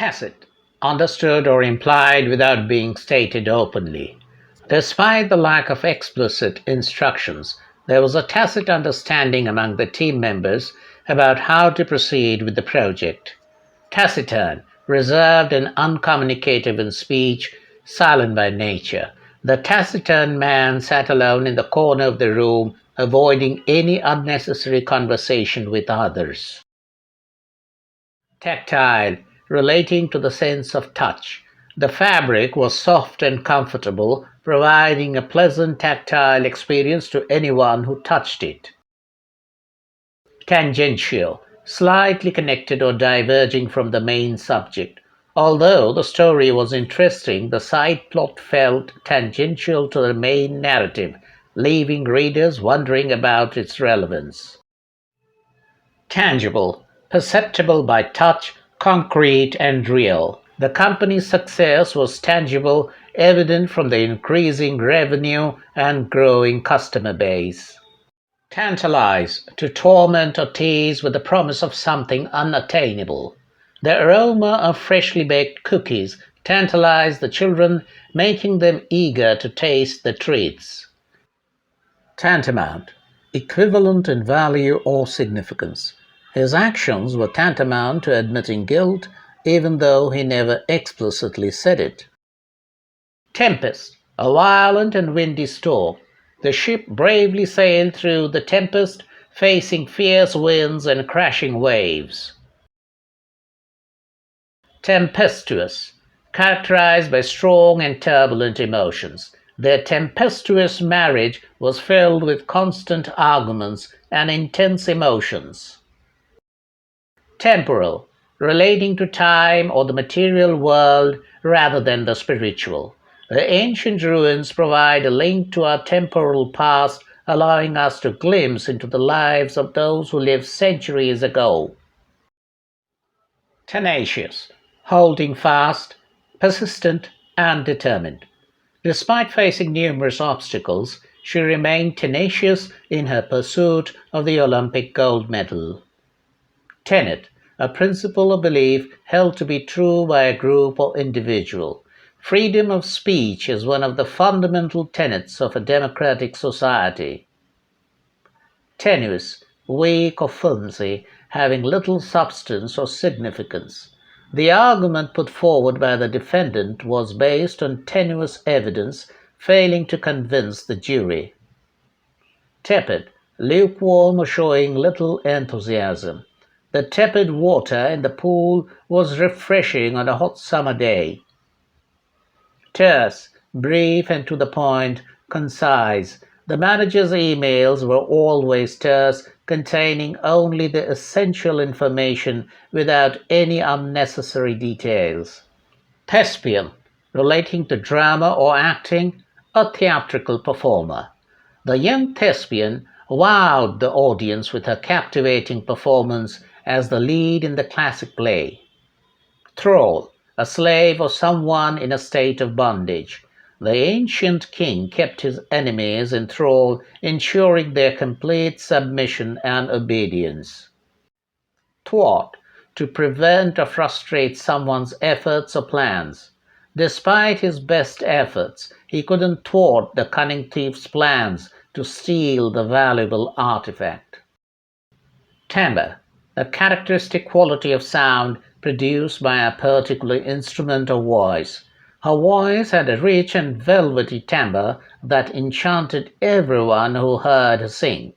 Tacit, understood or implied without being stated openly. Despite the lack of explicit instructions, there was a tacit understanding among the team members about how to proceed with the project. Taciturn, reserved and uncommunicative in speech, silent by nature, the taciturn man sat alone in the corner of the room, avoiding any unnecessary conversation with others. Tactile, relating to the sense of touch. The fabric was soft and comfortable, providing a pleasant tactile experience to anyone who touched it. Tangential, slightly connected or diverging from the main subject. Although the story was interesting, the side plot felt tangential to the main narrative, leaving readers wondering about its relevance. Tangible, perceptible by touch, concrete and real. The company's success was tangible, evident from the increasing revenue and growing customer base. Tantalize, to torment or tease with the promise of something unattainable. The aroma of freshly baked cookies tantalized the children, making them eager to taste the treats. Tantamount, equivalent in value or significance. His actions were tantamount to admitting guilt, even though he never explicitly said it. Tempest, a violent and windy storm. The ship bravely sailed through the tempest, facing fierce winds and crashing waves. Tempestuous, characterized by strong and turbulent emotions. Their tempestuous marriage was filled with constant arguments and intense emotions. Temporal, relating to time or the material world rather than the spiritual. The ancient ruins provide a link to our temporal past, allowing us to glimpse into the lives of those who lived centuries ago. Tenacious, holding fast, persistent, and determined. Despite facing numerous obstacles, she remained tenacious in her pursuit of the Olympic gold medal. Tenet, a principle or belief held to be true by a group or individual. Freedom of speech is one of the fundamental tenets of a democratic society. Tenuous, weak or flimsy, having little substance or significance. The argument put forward by the defendant was based on tenuous evidence, failing to convince the jury. Tepid, lukewarm or showing little enthusiasm. The tepid water in the pool was refreshing on a hot summer day. Terse, brief and to the point, concise. The manager's emails were always terse, containing only the essential information without any unnecessary details. Thespian, relating to drama or acting, a theatrical performer. The young thespian wowed the audience with her captivating performance as the lead in the classic play. Thrall, a slave or someone in a state of bondage. The ancient king kept his enemies in thrall, ensuring their complete submission and obedience. Thwart, to prevent or frustrate someone's efforts or plans. Despite his best efforts, he couldn't thwart the cunning thief's plans to steal the valuable artifact. Timbre, a characteristic quality of sound produced by a particular instrument or voice. Her voice had a rich and velvety timbre that enchanted everyone who heard her sing.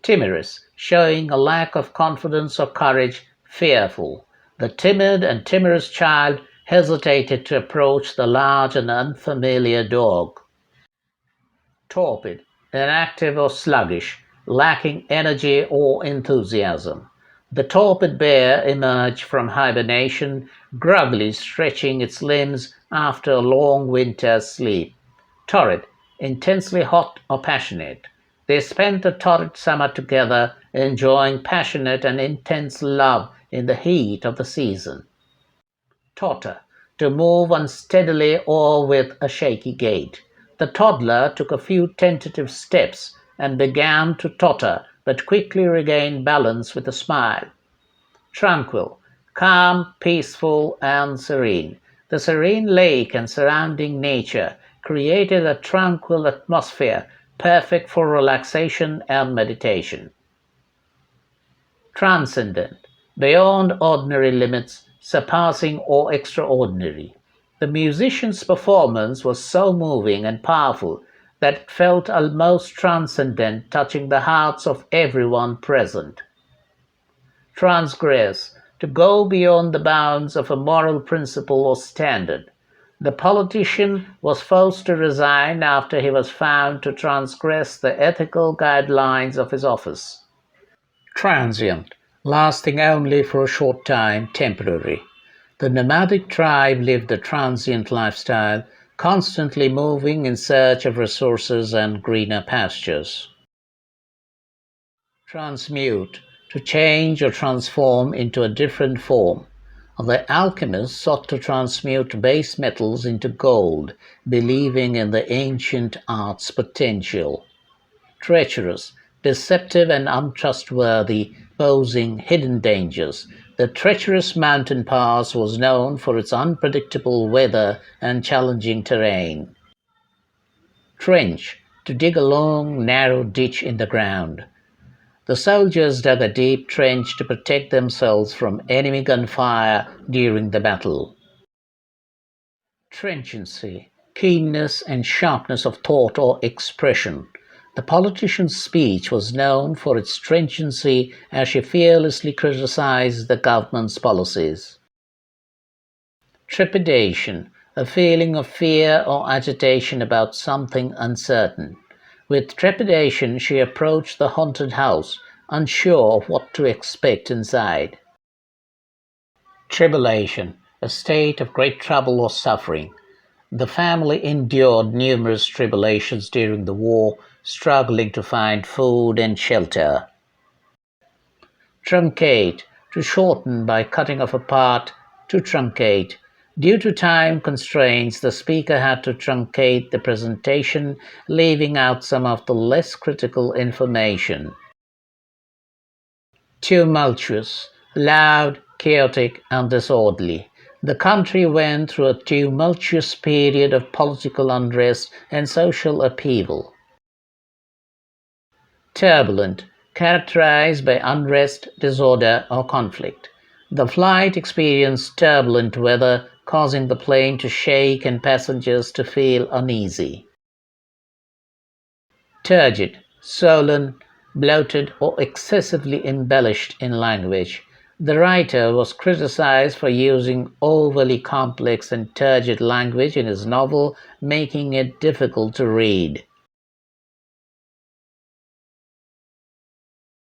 Timorous, showing a lack of confidence or courage, fearful. The timid and timorous child hesitated to approach the large and unfamiliar dog. Torpid, inactive or sluggish, lacking energy or enthusiasm. The torpid bear emerged from hibernation, groggily stretching its limbs after a long winter's sleep. Torrid, intensely hot or passionate. They spent a torrid summer together, enjoying passionate and intense love in the heat of the season. Totter, to move unsteadily or with a shaky gait. The toddler took a few tentative steps and began to totter, but quickly regained balance with a smile. Tranquil, calm, peaceful, and serene. The serene lake and surrounding nature created a tranquil atmosphere perfect for relaxation and meditation. Transcendent, beyond ordinary limits, surpassing or extraordinary. The musician's performance was so moving and powerful that it felt almost transcendent, touching the hearts of everyone present. Transgress, to go beyond the bounds of a moral principle or standard. The politician was forced to resign after he was found to transgress the ethical guidelines of his office. Transient, lasting only for a short time, temporary. The nomadic tribe lived a transient lifestyle, constantly moving in search of resources and greener pastures. Transmute, to change or transform into a different form. The alchemists sought to transmute base metals into gold, believing in the ancient art's potential. Treacherous, deceptive, and untrustworthy, posing hidden dangers. The treacherous mountain pass was known for its unpredictable weather and challenging terrain. Trench, to dig a long, narrow ditch in the ground. The soldiers dug a deep trench to protect themselves from enemy gunfire during the battle. Trenchancy, keenness and sharpness of thought or expression. The politician's speech was known for its stringency as she fearlessly criticized the government's policies. Trepidation, a feeling of fear or agitation about something uncertain. With trepidation, she approached the haunted house, unsure of what to expect inside. Tribulation, a state of great trouble or suffering. The family endured numerous tribulations during the war, struggling to find food and shelter. Truncate, to shorten by cutting off a part, to truncate. Due to time constraints, the speaker had to truncate the presentation, leaving out some of the less critical information. Tumultuous, loud, chaotic, and disorderly. The country went through a tumultuous period of political unrest and social upheaval. Turbulent, characterized by unrest, disorder, or conflict. The flight experienced turbulent weather, causing the plane to shake and passengers to feel uneasy. Turgid, swollen, bloated, or excessively embellished in language. The writer was criticized for using overly complex and turgid language in his novel, making it difficult to read.